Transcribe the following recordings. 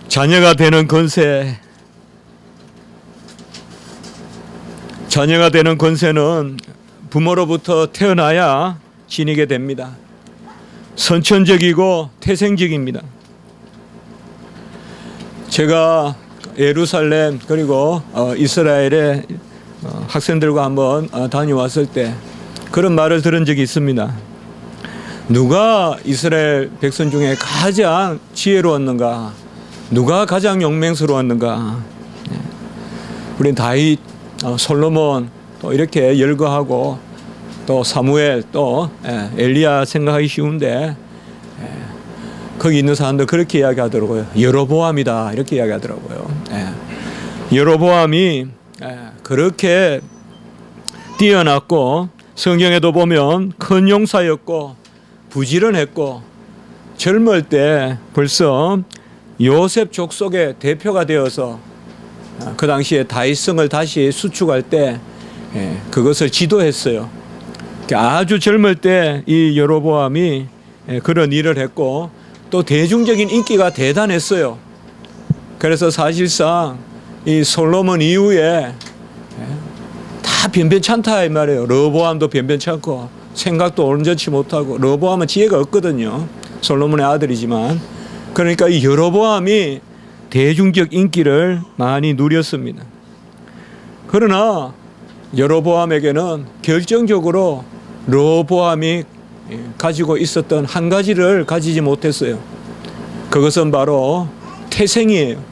자녀가 되는 권세. 자녀가 되는 권세는 부모로부터 태어나야 지니게 됩니다. 선천적이고 태생적입니다. 제가 예루살렘 그리고 이스라엘에 학생들과 한번 다녀왔을 때 그런 말을 들은 적이 있습니다. 누가 이스라엘 백성 중에 가장 지혜로웠는가? 누가 가장 용맹스러웠는가? 우린 다윗, 솔로몬 또 이렇게 열거하고 또 사무엘 또 엘리야 생각하기 쉬운데 거기 있는 사람들 그렇게 이야기하더라고요. 여로보암이다 이렇게 이야기하더라고요. 여로보암이 그렇게 뛰어났고 성경에도 보면 큰 용사였고 부지런했고 젊을 때 벌써 요셉 족속의 대표가 되어서 그 당시에 다윗성을 다시 수축할 때 그것을 지도했어요. 아주 젊을 때 이 여로보암이 그런 일을 했고 또 대중적인 인기가 대단했어요. 그래서 사실상 이 솔로몬 이후에 다 변변찮다 이 말이에요. 르호보암도 변변찮고 생각도 온전치 못하고 르호보암은 지혜가 없거든요. 솔로몬의 아들이지만 그러니까 이 여로보암이 대중적 인기를 많이 누렸습니다. 그러나 여로보암에게는 결정적으로 르호보암이 가지고 있었던 한 가지를 가지지 못했어요. 그것은 바로 태생이에요.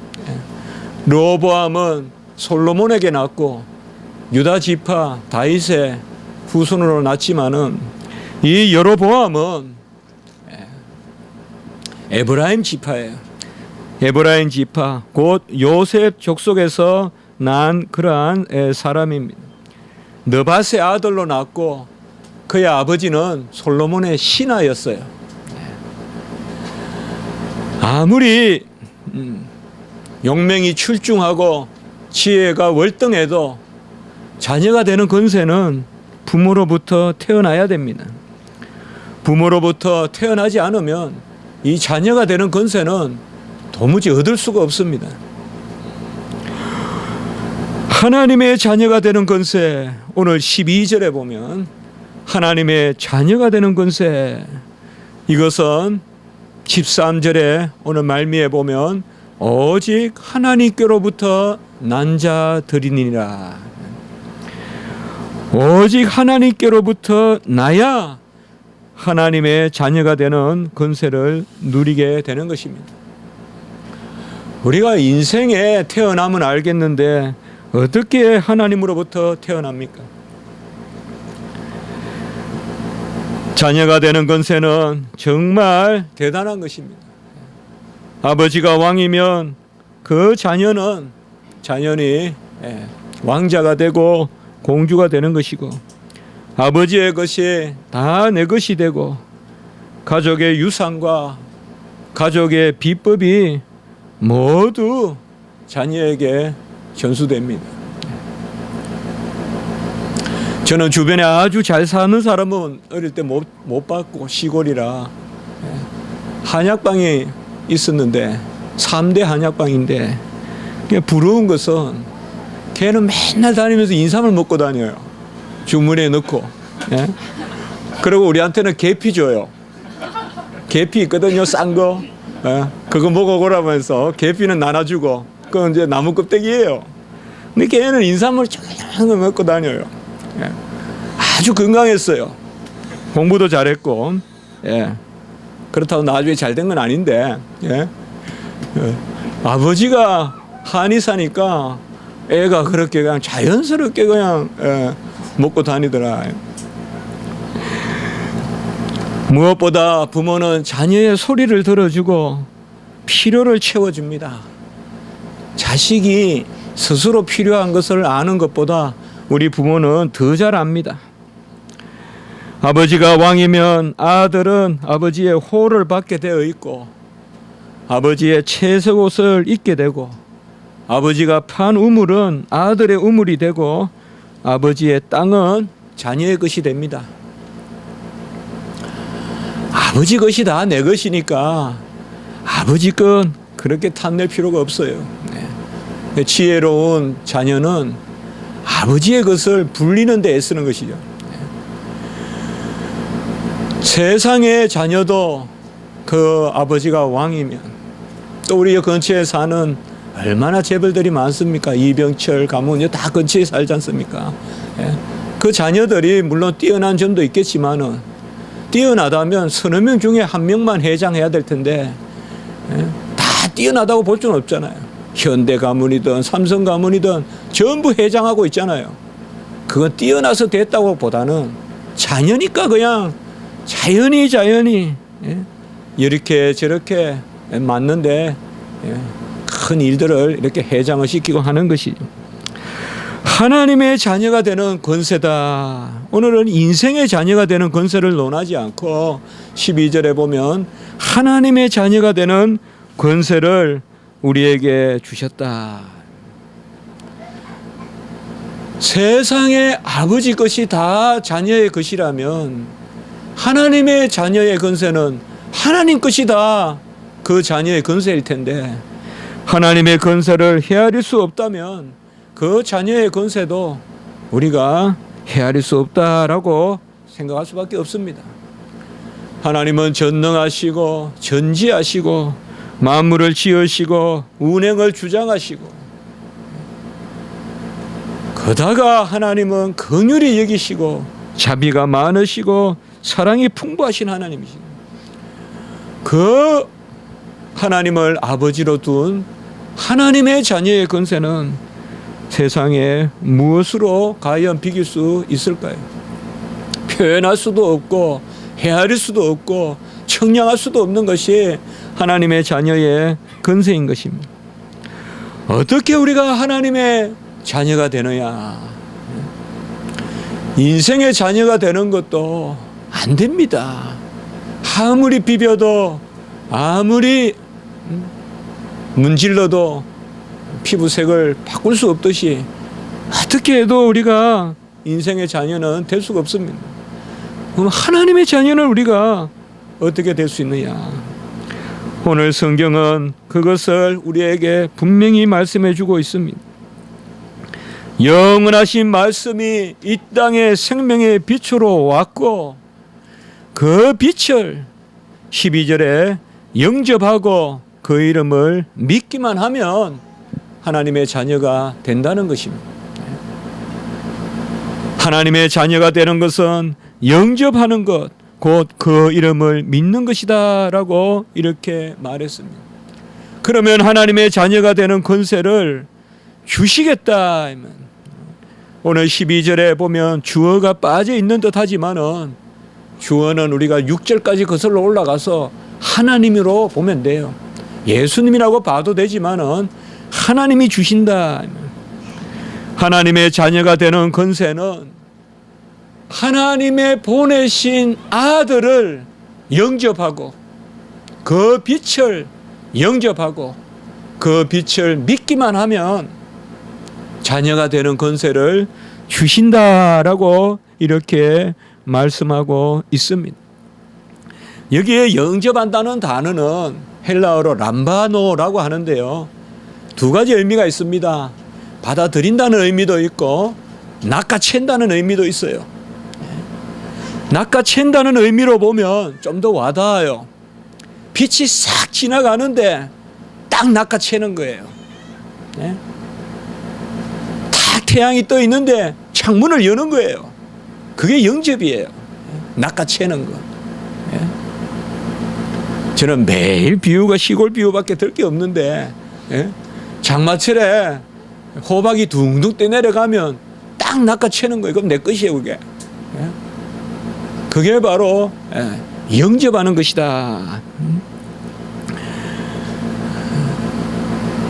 르호보암은 솔로몬에게 낳고 유다 지파 다윗의 후손으로 낳지만은 이 여로보암은 에브라임 지파예요. 에브라임 지파 곧 요셉 족속에서 난 그러한 사람입니다. 느밧의 아들로 낳고 그의 아버지는 솔로몬의 신하였어요. 아무리 용맹이 출중하고 지혜가 월등해도 자녀가 되는 권세는 부모로부터 태어나야 됩니다. 부모로부터 태어나지 않으면 이 자녀가 되는 권세는 도무지 얻을 수가 없습니다. 하나님의 자녀가 되는 권세, 오늘 12절에 보면 하나님의 자녀가 되는 권세, 이것은 13절에 오늘 말미에 보면 오직 하나님께로부터 난 자들이니라. 오직 하나님께로부터 나야 하나님의 자녀가 되는 권세를 누리게 되는 것입니다. 우리가 인생에 태어나면 알겠는데 어떻게 하나님으로부터 태어납니까? 자녀가 되는 권세는 정말 대단한 것입니다. 아버지가 왕이면 그 자녀는 자연히 왕자가 되고 공주가 되는 것이고 아버지의 것이 다 내 것이 되고 가족의 유산과 가족의 비법이 모두 자녀에게 전수됩니다. 저는 주변에 아주 잘 사는 사람은 어릴 때 못 봤고 시골이라 한약방이 있었는데 3대 한약방인데 부러운 것은 걔는 맨날 다니면서 인삼을 먹고 다녀요. 주머니에 넣고. 그리고 우리한테는 계피 줘요. 계피 있거든요. 싼 거. 그거 먹어보라면서 계피는 나눠주고 그건 이제 나무 껍데기예요. 근데 걔는 인삼을 조금 먹고 다녀요. 아주 건강했어요. 공부도 잘했고 그렇다고 나중에 잘 된 건 아닌데 아버지가 한의 사니까 애가 그렇게 그냥 자연스럽게 그냥 먹고 다니더라. 무엇보다 부모는 자녀의 소리를 들어주고 필요를 채워줍니다. 자식이 스스로 필요한 것을 아는 것보다 우리 부모는 더 잘 압니다. 아버지가 왕이면 아들은 아버지의 호를 받게 되어 있고 아버지의 채색 옷을 입게 되고 아버지가 판 우물은 아들의 우물이 되고 아버지의 땅은 자녀의 것이 됩니다. 아버지 것이 다 내 것이니까 아버지 건 그렇게 탐낼 필요가 없어요. 네. 지혜로운 자녀는 아버지의 것을 불리는 데 애쓰는 것이죠. 네. 세상의 자녀도 그 아버지가 왕이면 또 우리 근처에 사는 얼마나 재벌들이 많습니까? 이병철 가문 다 근처에 살지 않습니까? 예. 그 자녀들이 물론 뛰어난 점도 있겠지만은 뛰어나다면 서너 명 중에 한 명만 회장해야 될 텐데 예. 다 뛰어나다고 볼 수는 없잖아요. 현대 가문이든 삼성 가문이든 전부 회장하고 있잖아요. 그건 뛰어나서 됐다고 보다는 자녀니까 그냥 자연히 예. 이렇게 저렇게 맞는데 예. 큰 일들을 이렇게 회장을 시키고 하는 것이죠. 하나님의 자녀가 되는 권세다. 오늘은 인생의 자녀가 되는 권세를 논하지 않고 12절에 보면 하나님의 자녀가 되는 권세를 우리에게 주셨다. 세상의 아버지 것이 다 자녀의 것이라면 하나님의 자녀의 권세는 하나님 것이 다 그 자녀의 권세일 텐데 하나님의 권세를 헤아릴 수 없다면 그 자녀의 권세도 우리가 헤아릴 수 없다라고 생각할 수밖에 없습니다. 하나님은 전능하시고 전지하시고 만물을 지으시고 운행을 주장하시고 그다가 하나님은 긍휼히 여기시고 자비가 많으시고 사랑이 풍부하신 하나님이십니다. 그 하나님을 아버지로 둔 하나님의 자녀의 권세는 세상에 무엇으로 과연 비길 수 있을까요? 표현할 수도 없고 헤아릴 수도 없고 청량할 수도 없는 것이 하나님의 자녀의 권세인 것입니다. 어떻게 우리가 하나님의 자녀가 되느냐? 인생의 자녀가 되는 것도 안 됩니다. 아무리 비벼도 아무리 문질러도 피부색을 바꿀 수 없듯이 어떻게 해도 우리가 인생의 자녀는 될 수가 없습니다. 그럼 하나님의 자녀는 우리가 어떻게 될 수 있느냐? 오늘 성경은 그것을 우리에게 분명히 말씀해 주고 있습니다. 영원하신 말씀이 이 땅에 생명의 빛으로 왔고 그 빛을 12절에 영접하고 그 이름을 믿기만 하면 하나님의 자녀가 된다는 것입니다. 하나님의 자녀가 되는 것은 영접하는 것, 곧 그 이름을 믿는 것이다 라고 이렇게 말했습니다. 그러면 하나님의 자녀가 되는 권세를 주시겠다. 오늘 12절에 보면 주어가 빠져 있는 듯 하지만은 주어는 우리가 6절까지 거슬러 올라가서 하나님으로 보면 돼요. 예수님이라고 봐도 되지만은 하나님이 주신다. 하나님의 자녀가 되는 권세는 하나님의 보내신 아들을 영접하고 그 빛을 영접하고 그 빛을 믿기만 하면 자녀가 되는 권세를 주신다라고 이렇게 말씀하고 있습니다. 여기에 영접한다는 단어는 헬라어로 람바노라고 하는데요. 두 가지 의미가 있습니다. 받아들인다는 의미도 있고 낚아챈다는 의미도 있어요. 낚아챈다는 의미로 보면 좀 더 와닿아요. 빛이 싹 지나가는데 딱 낚아채는 거예요. 딱 태양이 떠 있는데 창문을 여는 거예요. 그게 영접이에요. 낚아채는 거. 저는 매일 비유가 시골 비유밖에 들 게 없는데 장마철에 호박이 둥둥 떠내려가면 딱 낚아채는 거예요. 그럼 내 것이에요, 그게. 그게 바로 영접하는 것이다.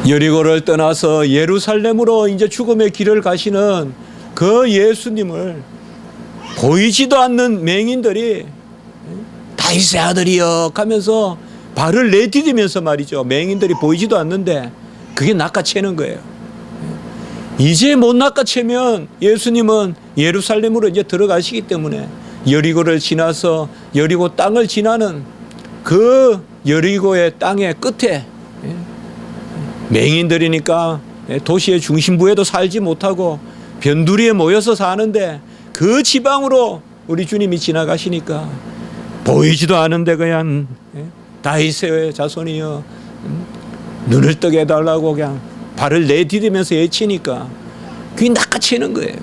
여리고를 떠나서 예루살렘으로 이제 죽음의 길을 가시는 그 예수님을 보이지도 않는 맹인들이 다윗의 아들이여 하면서 발을 내디디면서 말이죠. 맹인들이 보이지도 않는데 그게 낚아채는 거예요. 이제 못 낚아채면 예수님은 예루살렘으로 이제 들어가시기 때문에 여리고를 지나서 여리고 땅을 지나는 그 여리고의 땅의 끝에 맹인들이니까 도시의 중심부에도 살지 못하고 변두리에 모여서 사는데 그 지방으로 우리 주님이 지나가시니까 보이지도 않은데 그냥 다윗의 자손이여 눈을 뜨게 해달라고 그냥 발을 내디디면서 외치니까 그게 낚아채는 거예요.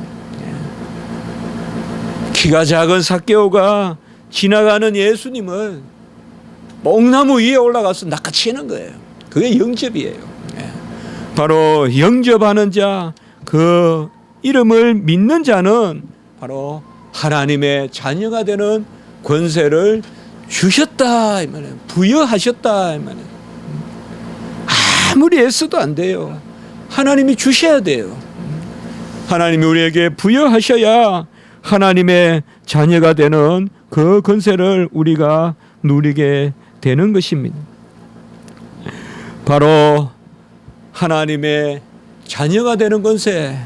키가 작은 삭개오가 지나가는 예수님을 뽕나무 위에 올라가서 낚아채는 거예요. 그게 영접이에요. 바로 영접하는 자, 그 이름을 믿는 자는 바로 하나님의 자녀가 되는 권세를 주셨다 이 말이에요. 부여하셨다 이 말이에요. 아무리 애써도 안 돼요. 하나님이 주셔야 돼요. 하나님이 우리에게 부여하셔야 하나님의 자녀가 되는 그 권세를 우리가 누리게 되는 것입니다. 바로 하나님의 자녀가 되는 권세,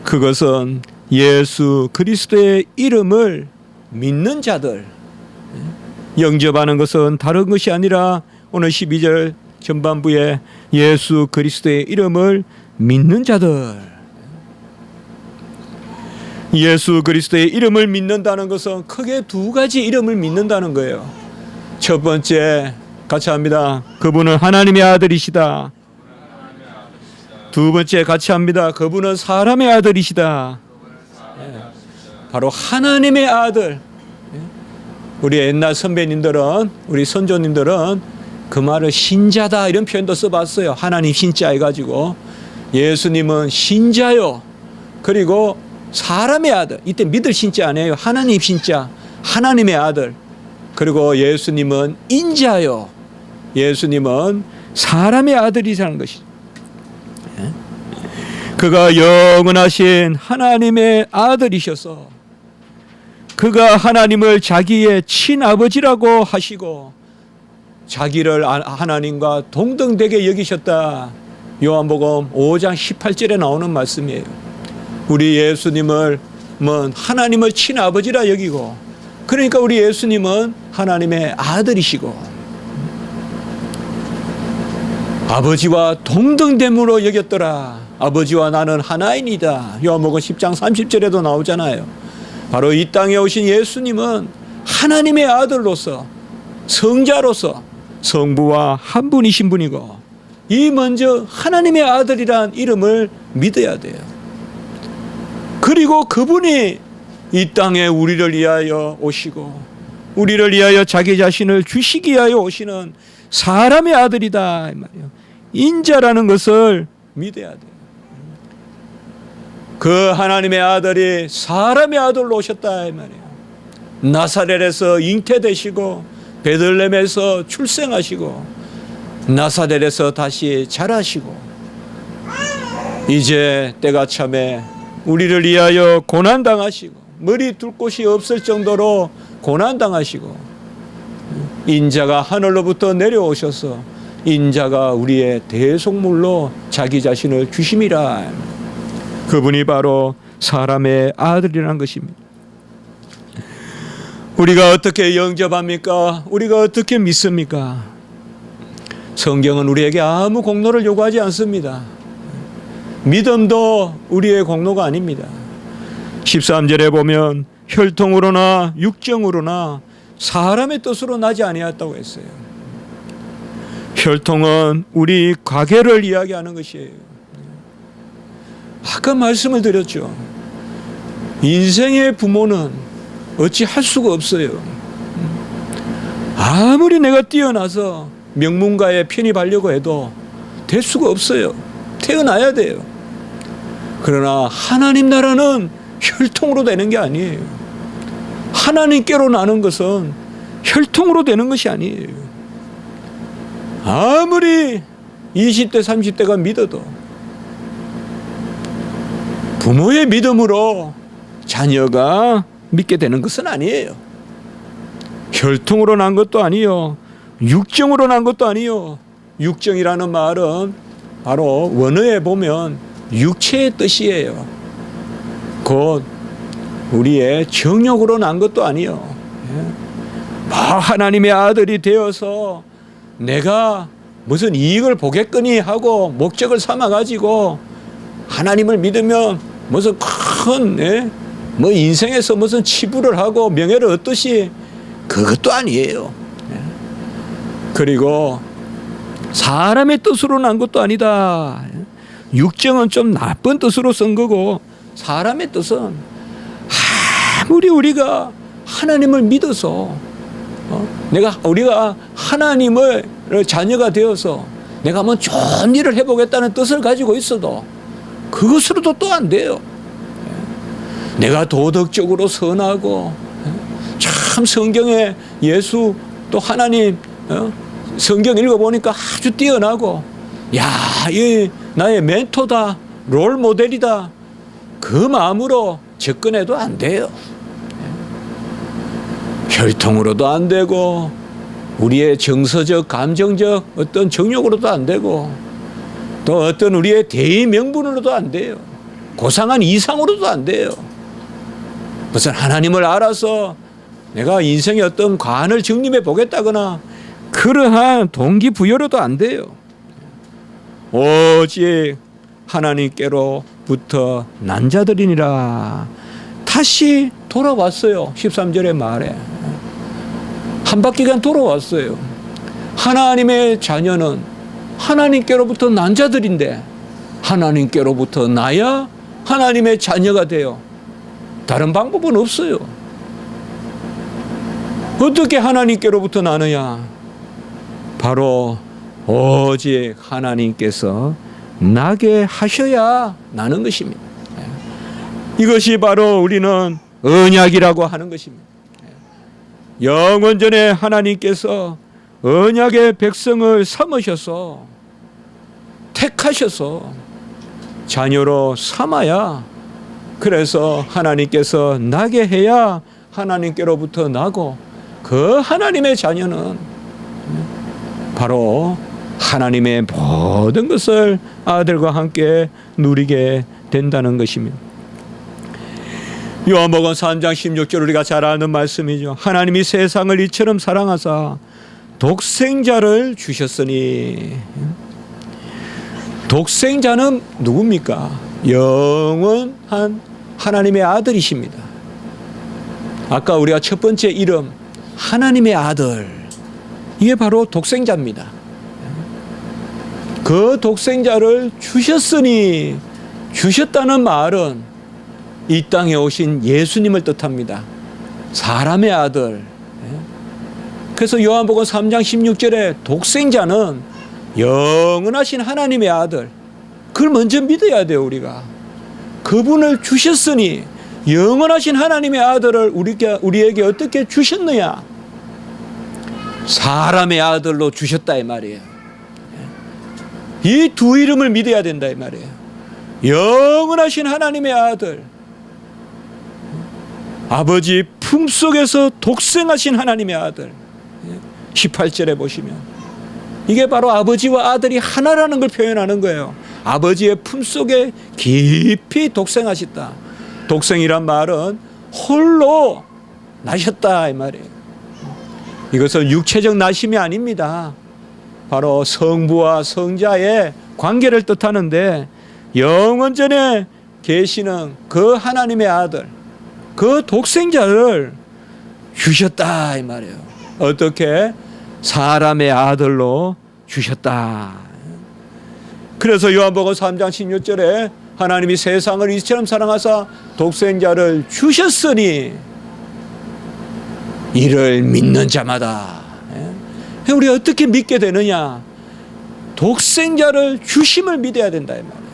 그것은 예수 그리스도의 이름을 믿는 자들, 영접하는 것은 다른 것이 아니라 오늘 12절 전반부에 예수 그리스도의 이름을 믿는 자들, 예수 그리스도의 이름을 믿는다는 것은 크게 두 가지 이름을 믿는다는 거예요. 첫 번째 같이 합니다. 그분은 하나님의 아들이시다. 두 번째 같이 합니다. 그분은 사람의 아들이시다. 바로 하나님의 아들. 우리 옛날 선배님들은, 우리 선조님들은 그 말을 신자다 이런 표현도 써봤어요. 하나님 신자 해가지고 예수님은 신자요. 그리고 사람의 아들. 이때 믿을 신자 아니에요. 하나님 신자, 하나님의 아들. 그리고 예수님은 인자요. 예수님은 사람의 아들이라는 것이죠. 그가 영원하신 하나님의 아들이셔서 그가 하나님을 자기의 친아버지라고 하시고 자기를 하나님과 동등되게 여기셨다. 요한복음 5장 18절에 나오는 말씀이에요. 우리 예수님을 하나님을 친아버지라 여기고, 그러니까 우리 예수님은 하나님의 아들이시고 아버지와 동등됨으로 여겼더라. 아버지와 나는 하나이니다. 요한복음 10장 30절에도 나오잖아요. 바로 이 땅에 오신 예수님은 하나님의 아들로서, 성자로서 성부와 한 분이신 분이고, 이 먼저 하나님의 아들이란 이름을 믿어야 돼요. 그리고 그분이 이 땅에 우리를 위하여 오시고 우리를 위하여 자기 자신을 주시기 위하여 오시는 사람의 아들이다 이 말이에요. 인자라는 것을 믿어야 돼요. 그 하나님의 아들이 사람의 아들로 오셨다 이 말이에요. 나사렛에서 잉태되시고 베들레헴에서 출생하시고 나사렛에서 다시 자라시고 이제 때가 참에 우리를 위하여 고난당하시고 머리 둘 곳이 없을 정도로 고난당하시고 인자가 하늘로부터 내려오셔서 인자가 우리의 대속물로 자기 자신을 주심이라. 그분이 바로 사람의 아들이라는 것입니다. 우리가 어떻게 영접합니까? 우리가 어떻게 믿습니까? 성경은 우리에게 아무 공로를 요구하지 않습니다. 믿음도 우리의 공로가 아닙니다. 13절에 보면 혈통으로나 육정으로나 사람의 뜻으로 나지 아니하였다고 했어요. 혈통은 우리 과거를 이야기하는 것이에요. 아까 말씀을 드렸죠. 인생의 부모는 어찌 할 수가 없어요. 아무리 내가 뛰어나서 명문가에 편입하려고 해도 될 수가 없어요. 태어나야 돼요. 그러나 하나님 나라는 혈통으로 되는 게 아니에요. 하나님께로 나는 것은 혈통으로 되는 것이 아니에요. 아무리 20대 30대가 믿어도 부모의 믿음으로 자녀가 믿게 되는 것은 아니에요. 혈통으로 난 것도 아니요, 육정으로 난 것도 아니요. 육정이라는 말은 바로 원어에 보면 육체의 뜻이에요. 곧 우리의 정욕으로 난 것도 아니요. 하나님의 아들이 되어서 내가 무슨 이익을 보겠거니 하고 목적을 삼아 가지고 하나님을 믿으면 무슨 큰 뭐 인생에서 무슨 치부를 하고 명예를 얻듯이 그것도 아니에요. 그리고 사람의 뜻으로 난 것도 아니다. 육정은 좀 나쁜 뜻으로 쓴 거고, 사람의 뜻은 아무리 우리가 하나님을 믿어서 우리가 하나님의 자녀가 되어서 내가 한번 좋은 일을 해보겠다는 뜻을 가지고 있어도 그것으로도 또 안 돼요. 내가 도덕적으로 선하고 참 성경에 예수 또 하나님 성경 읽어보니까 아주 뛰어나고, 야, 이 나의 멘토다, 롤 모델이다, 그 마음으로 접근해도 안 돼요. 혈통으로도 안 되고, 우리의 정서적 감정적 어떤 정욕으로도 안 되고, 또 어떤 우리의 대의 명분으로도 안 돼요. 고상한 이상으로도 안 돼요. 무슨 하나님을 알아서 내가 인생의 어떤 관을 정립해 보겠다거나 그러한 동기부여로도 안 돼요. 오직 하나님께로부터 난 자들이니라. 다시 돌아왔어요. 13절의 말에 한 바퀴간 돌아왔어요. 하나님의 자녀는 하나님께로부터 난 자들인데 하나님께로부터 나야 하나님의 자녀가 돼요. 다른 방법은 없어요. 어떻게 하나님께로부터 나느냐? 바로 오직 하나님께서 나게 하셔야 나는 것입니다. 이것이 바로 우리는 언약이라고 하는 것입니다. 영원전에 하나님께서 언약의 백성을 삼으셔서 택하셔서 자녀로 삼아야, 그래서 하나님께서 나게 해야 하나님께로부터 나고, 그 하나님의 자녀는 바로 하나님의 모든 것을 아들과 함께 누리게 된다는 것입니다. 요한복음 3장 16절 우리가 잘 아는 말씀이죠. 하나님이 세상을 이처럼 사랑하사 독생자를 주셨으니. 독생자는 누굽니까? 영원한 하나님의 아들이십니다. 아까 우리가 첫 번째 이름 하나님의 아들, 이게 바로 독생자입니다. 그 독생자를 주셨으니, 주셨다는 말은 이 땅에 오신 예수님을 뜻합니다. 사람의 아들. 그래서 요한복음 3장 16절에 독생자는 영원하신 하나님의 아들, 그걸 먼저 믿어야 돼요. 우리가 그분을 주셨으니, 영원하신 하나님의 아들을 우리에게 어떻게 주셨느냐? 사람의 아들로 주셨다 이 말이에요. 이 두 이름을 믿어야 된다 이 말이에요. 영원하신 하나님의 아들, 아버지 품속에서 독생하신 하나님의 아들. 18절에 보시면 이게 바로 아버지와 아들이 하나라는 걸 표현하는 거예요. 아버지의 품속에 깊이 독생하셨다. 독생이란 말은 홀로 나셨다 이 말이에요. 이것은 육체적 나심이 아닙니다. 바로 성부와 성자의 관계를 뜻하는데, 영원전에 계시는 그 하나님의 아들, 그 독생자를 주셨다 이 말이에요. 어떻게? 사람의 아들로 주셨다. 그래서 요한복음 3장 16절에 하나님이 세상을 이처럼 사랑하사 독생자를 주셨으니 이를 믿는 자마다. 우리 어떻게 믿게 되느냐? 독생자를 주심을 믿어야 된다 이 말이에요.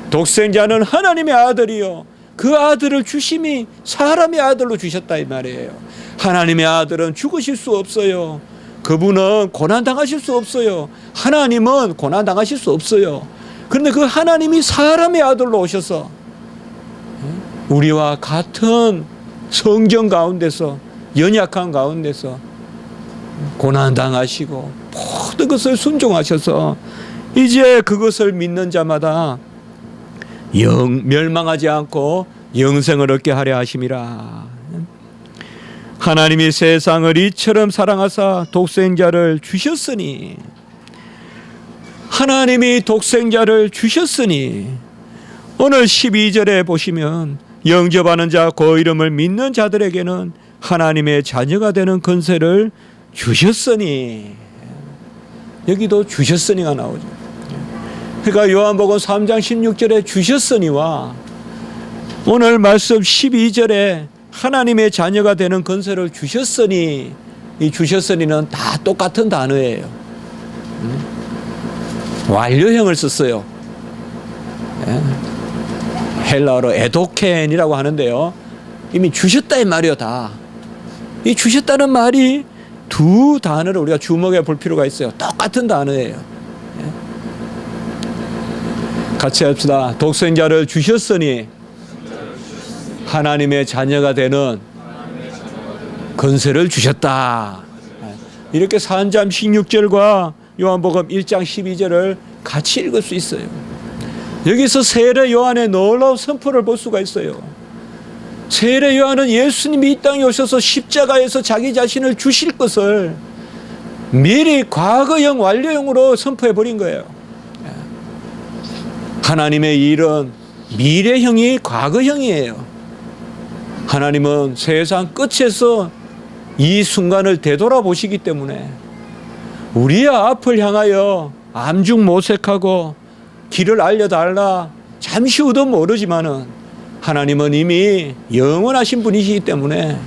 독생자는 하나님의 아들이요, 그 아들을 주심이 사람의 아들로 주셨다 이 말이에요. 하나님의 아들은 죽으실 수 없어요. 그분은 고난당하실 수 없어요. 하나님은 고난당하실 수 없어요. 그런데 그 하나님이 사람의 아들로 오셔서 우리와 같은 성경 가운데서, 연약한 가운데서 고난당하시고 모든 것을 순종하셔서 이제 그것을 믿는 자마다 멸망하지 않고 영생을 얻게 하려 하심이라. 하나님이 세상을 이처럼 사랑하사 독생자를 주셨으니, 하나님이 독생자를 주셨으니 오늘 12절에 보시면 영접하는 자 그 이름을 믿는 자들에게는 하나님의 자녀가 되는 권세를 주셨으니, 여기도 주셨으니가 나오죠. 그러니까 요한복음 3장 16절에 주셨으니와 오늘 말씀 12절에 하나님의 자녀가 되는 권세를 주셨으니, 이 주셨으니는 다 똑같은 단어예요. 완료형을 썼어요. 헬라어로 에도켄이라고 하는데요, 이미 주셨다 이 말이요. 다 이 주셨다는 말이 두 단어를 우리가 주목해 볼 필요가 있어요. 똑같은 단어예요. 같이 합시다. 독생자를 주셨으니 하나님의 자녀가 되는 권세를 주셨다. 이렇게 3장 16절과 요한복음 1장 12절을 같이 읽을 수 있어요. 여기서 세례 요한의 놀라운 선포를 볼 수가 있어요. 세례 요한은 예수님이 이 땅에 오셔서 십자가에서 자기 자신을 주실 것을 미리 과거형 완료형으로 선포해 버린 거예요. 하나님의 일은 미래형이 과거형이에요. 하나님은 세상 끝에서 이 순간을 되돌아보시기 때문에 우리의 앞을 향하여 암중모색하고 길을 알려달라 잠시 후도 모르지만은 하나님은 이미 영원하신 분이시기 때문에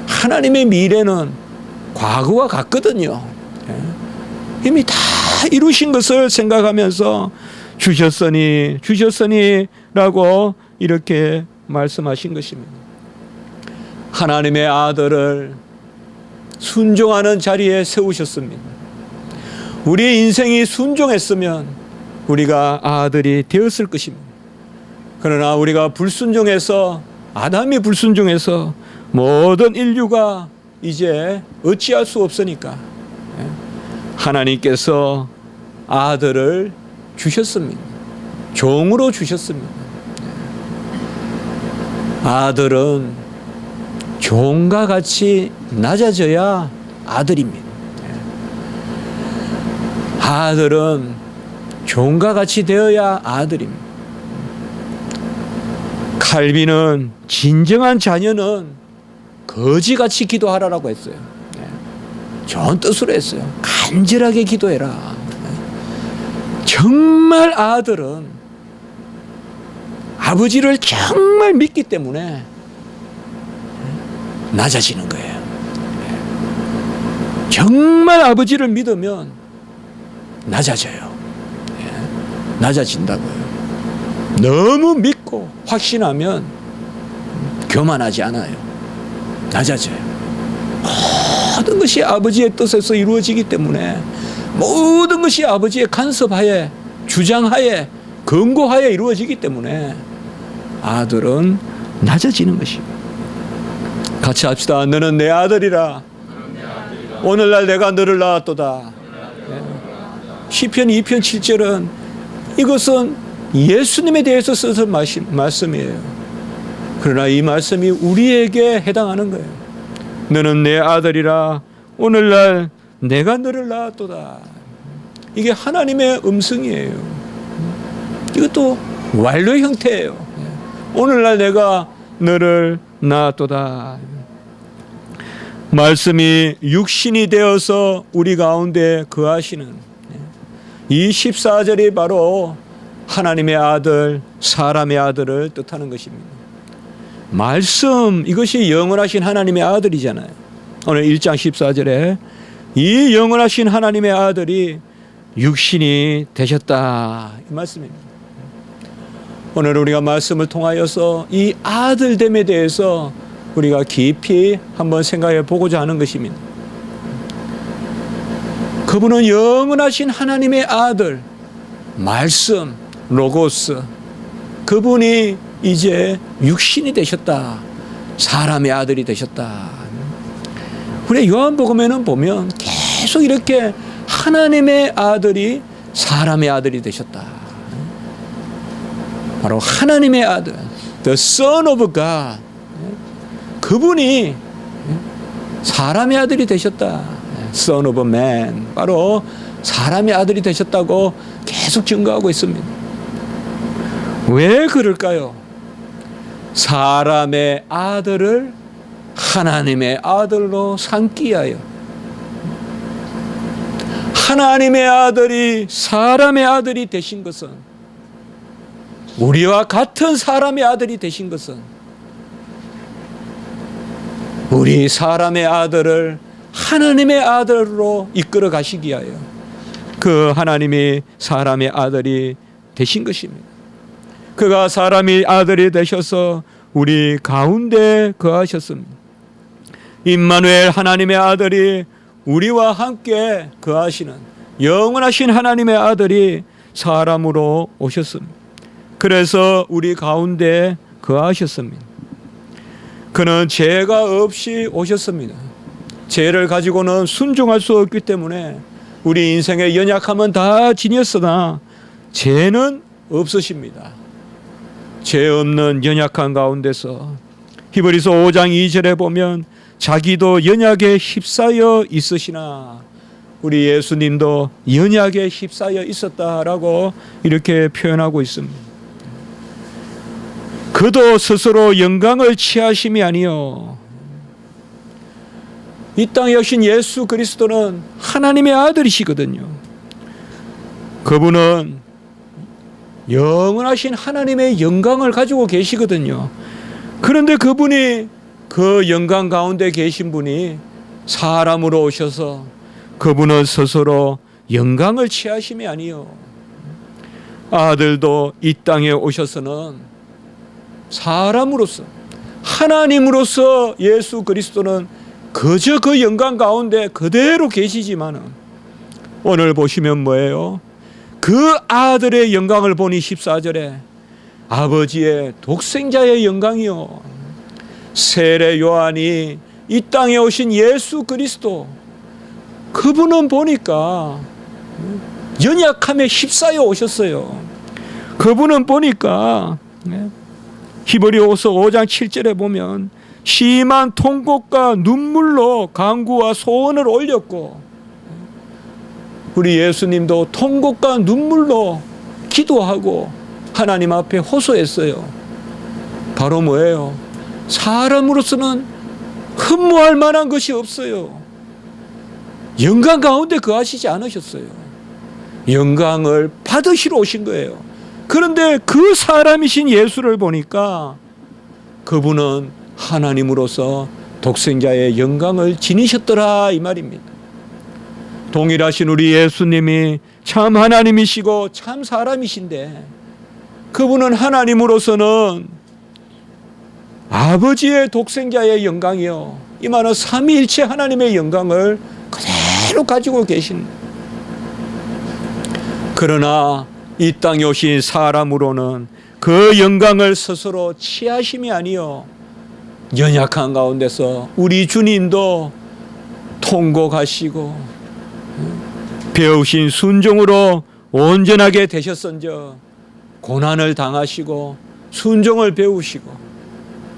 하나님의 미래는 과거와 같거든요. 이미 다 이루신 것을 생각하면서 주셨으니라고 이렇게 말씀하신 것입니다. 하나님의 아들을 순종하는 자리에 세우셨습니다. 우리 인생이 순종했으면 우리가 아들이 되었을 것입니다. 그러나 우리가 불순종해서, 아담이 불순종해서 모든 인류가 이제 어찌할 수 없으니까 하나님께서 아들을 주셨습니다. 종으로 주셨습니다. 아들은 종과 같이 낮아져야 아들입니다. 아들은 종과 같이 되어야 아들입니다. 칼빈은 진정한 자녀는 거지같이 기도하라라고 했어요. 좋은 뜻으로 했어요. 간절하게 기도해라. 정말 아들은 아버지를 정말 믿기 때문에 낮아지는 거예요. 정말 아버지를 믿으면 낮아져요. 낮아진다고요. 너무 믿고 확신하면 교만하지 않아요. 낮아져요. 모든 것이 아버지의 뜻에서 이루어지기 때문에, 모든 것이 아버지의 간섭하에, 주장하에, 권고하에 이루어지기 때문에 아들은 낮아지는 것입니다. 같이 합시다. 너는 내 아들이라. 오늘날 내가 너를 낳았도다. 시편 2편 7절은 이것은 예수님에 대해서 쓰는 말씀이에요. 그러나 이 말씀이 우리에게 해당하는 거예요. 너는 내 아들이라. 오늘날 내가 너를 낳았도다. 이게 하나님의 음성이에요. 이것도 완료 형태예요. 오늘날 내가 너를 낳았도다. 말씀이 육신이 되어서 우리 가운데 거하시는 이 14절이 바로 하나님의 아들, 사람의 아들을 뜻하는 것입니다. 말씀, 이것이 영원하신 하나님의 아들이잖아요. 오늘 1장 14절에 이 영원하신 하나님의 아들이 육신이 되셨다, 이 말씀입니다. 오늘 우리가 말씀을 통하여서 이 아들됨에 대해서 우리가 깊이 한번 생각해 보고자 하는 것입니다. 그분은 영원하신 하나님의 아들, 말씀, 로고스, 그분이 이제 육신이 되셨다. 사람의 아들이 되셨다. 우리 요한복음에는 보면 계속 이렇게 하나님의 아들이 사람의 아들이 되셨다. 바로 하나님의 아들, The Son of God, 그분이 사람의 아들이 되셨다. Son of Man, 바로 사람의 아들이 되셨다고 계속 증거하고 있습니다. 왜 그럴까요? 사람의 아들을 하나님의 아들로 삼기 위하여. 하나님의 아들이 사람의 아들이 되신 것은, 우리와 같은 사람의 아들이 되신 것은, 우리 사람의 아들을 하나님의 아들로 이끌어 가시기 위하여 그 하나님이 사람의 아들이 되신 것입니다. 그가 사람의 아들이 되셔서 우리 가운데 거하셨습니다. 임마누엘, 하나님의 아들이 우리와 함께 거하시는 영원하신 하나님의 아들이 사람으로 오셨습니다. 그래서 우리 가운데 거하셨습니다. 그는 죄가 없이 오셨습니다. 죄를 가지고는 순종할 수 없기 때문에 우리 인생의 연약함은 다 지녔으나 죄는 없으십니다. 죄 없는 연약한 가운데서 히브리서 5장 2절에 보면 자기도 연약에 휩싸여 있으시나, 우리 예수님도 연약에 휩싸여 있었다라고 이렇게 표현하고 있습니다. 그도 스스로 영광을 취하심이 아니요. 이 땅에 오신 예수 그리스도는 하나님의 아들이시거든요. 그분은 영원하신 하나님의 영광을 가지고 계시거든요. 그런데 그분이, 그 영광 가운데 계신 분이 사람으로 오셔서 그분은 스스로 영광을 취하심이 아니요. 아들도 이 땅에 오셔서는 사람으로서, 하나님으로서 예수 그리스도는 그저 그 영광 가운데 그대로 계시지만은, 오늘 보시면 뭐예요? 그 아들의 영광을 보니 14절에 아버지의 독생자의 영광이요. 세례 요한이 이 땅에 오신 예수 그리스도, 그분은 보니까 연약함에 휩싸여 오셨어요. 그분은 보니까 히브리서 5장 7절에 보면 심한 통곡과 눈물로 간구와 소원을 올렸고, 우리 예수님도 통곡과 눈물로 기도하고 하나님 앞에 호소했어요. 바로 뭐예요? 사람으로서는 흠모할 만한 것이 없어요. 영광 가운데 거하시지 않으셨어요. 영광을 받으시러 오신 거예요. 그런데 그 사람이신 예수를 보니까 그분은 하나님으로서 독생자의 영광을 지니셨더라, 이 말입니다. 동일하신 우리 예수님이 참 하나님이시고 참 사람이신데, 그분은 하나님으로서는 아버지의 독생자의 영광이요, 이 말은 삼위일체 하나님의 영광을 그대로 가지고 계신, 그러나 이 땅에 오신 사람으로는 그 영광을 스스로 취하심이 아니요, 연약한 가운데서 우리 주님도 통곡하시고 배우신 순종으로 온전하게 되셨은저 고난을 당하시고 순종을 배우시고,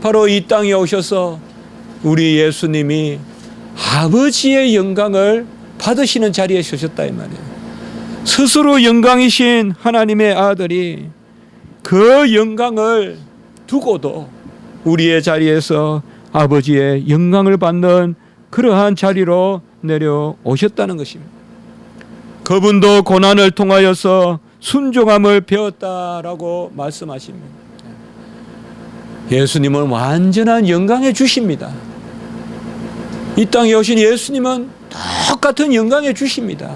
바로 이 땅에 오셔서 우리 예수님이 아버지의 영광을 받으시는 자리에 서셨다, 이 말이에요. 스스로 영광이신 하나님의 아들이 그 영광을 두고도 우리의 자리에서 아버지의 영광을 받는 그러한 자리로 내려오셨다는 것입니다. 그분도 고난을 통하여서 순종함을 배웠다라고 말씀하십니다. 예수님은 완전한 영광의 주십니다. 이 땅에 오신 예수님은 똑같은 영광의 주십니다.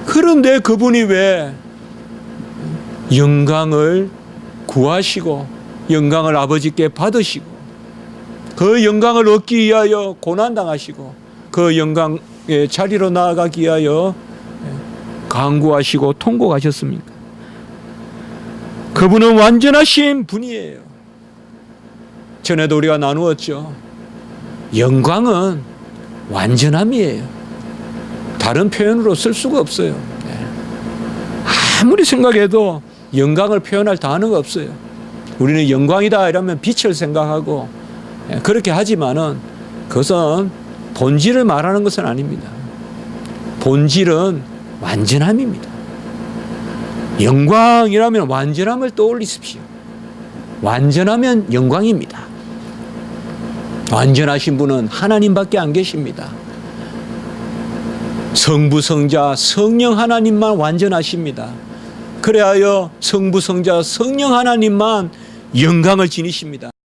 그런데 그분이 왜 영광을 구하시고 영광을 아버지께 받으시고 그 영광을 얻기 위하여 고난당하시고 그 영광의 자리로 나아가기 위하여 간구하시고 통곡하셨습니까? 그분은 완전하신 분이에요. 전에도 우리가 나누었죠. 영광은 완전함이에요. 다른 표현으로 쓸 수가 없어요. 아무리 생각해도 영광을 표현할 단어가 없어요. 우리는 영광이다 이러면 빛을 생각하고 그렇게 하지만은 그것은 본질을 말하는 것은 아닙니다. 본질은 완전함입니다. 영광이라면 완전함을 떠올리십시오. 완전하면 영광입니다. 완전하신 분은 하나님밖에 안 계십니다. 성부, 성자, 성령 하나님만 완전하십니다. 그래하여 성부, 성자, 성령 하나님만 영광을 지니십니다.